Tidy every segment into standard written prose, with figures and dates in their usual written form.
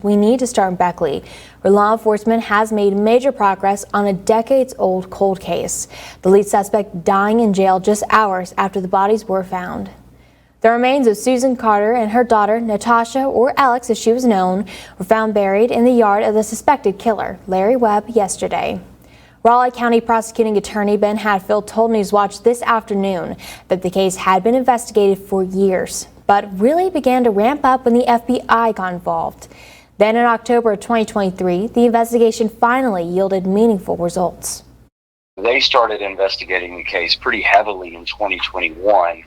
We need to start in Beckley, where law enforcement has made major progress on a decades-old cold case. The lead suspect dying in jail just hours after the bodies were found. The remains of Susan Carter and her daughter, Natasha, or Alex as she was known, were found buried in the yard of the suspected killer, Larry Webb, yesterday. Raleigh County Prosecuting Attorney Ben Hatfield told Newswatch this afternoon that the case had been investigated for years, but really began to ramp up when the FBI got involved. Then in October of 2023, the investigation finally yielded meaningful results. They started investigating the case pretty heavily in 2021,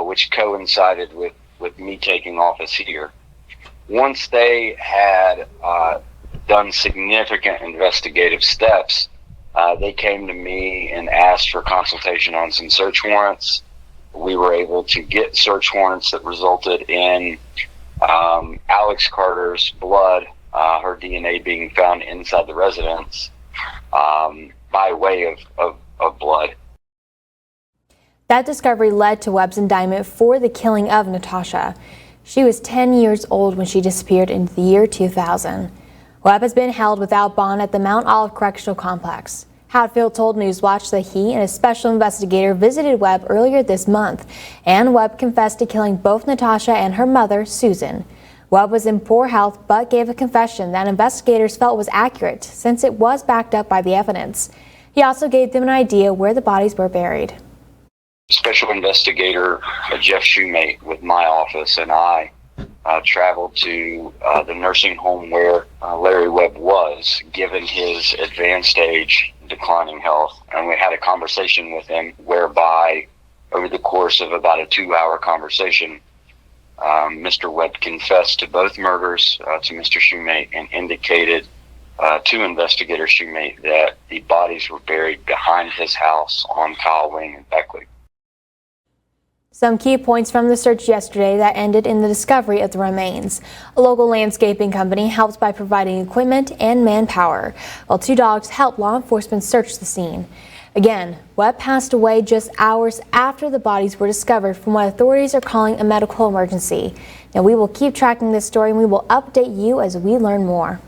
which coincided with me taking office here. Once they had done significant investigative steps, they came to me and asked for consultation on some search warrants. We were able to get search warrants that resulted in Alex Carter's blood, her DNA being found inside the residence by way of blood. That discovery led to Webb's indictment for the killing of Natasha. She was 10 years old when she disappeared in the year 2000. Webb has been held without bond at the Mount Olive Correctional Complex. Hatfield told Newswatch that he and a special investigator visited Webb earlier this month, and Webb confessed to killing both Natasha and her mother, Susan. Webb was in poor health but gave a confession that investigators felt was accurate since it was backed up by the evidence. He also gave them an idea where the bodies were buried. Special investigator Jeff Shoemate with my office and I traveled to the nursing home where Larry Webb was, given his advanced age, declining health, and we had a conversation with him whereby over the course of about a 2-hour conversation, Mr. Webb confessed to both murders to Mr. Shoemate and indicated to investigator Shoemate that the bodies were buried behind his house on Kyle Wing in Beckley. Some key points from the search yesterday that ended in the discovery of the remains. A local landscaping company helped by providing equipment and manpower, while 2 dogs helped law enforcement search the scene. Again, Webb passed away just hours after the bodies were discovered from what authorities are calling a medical emergency. Now, we will keep tracking this story and we will update you as we learn more.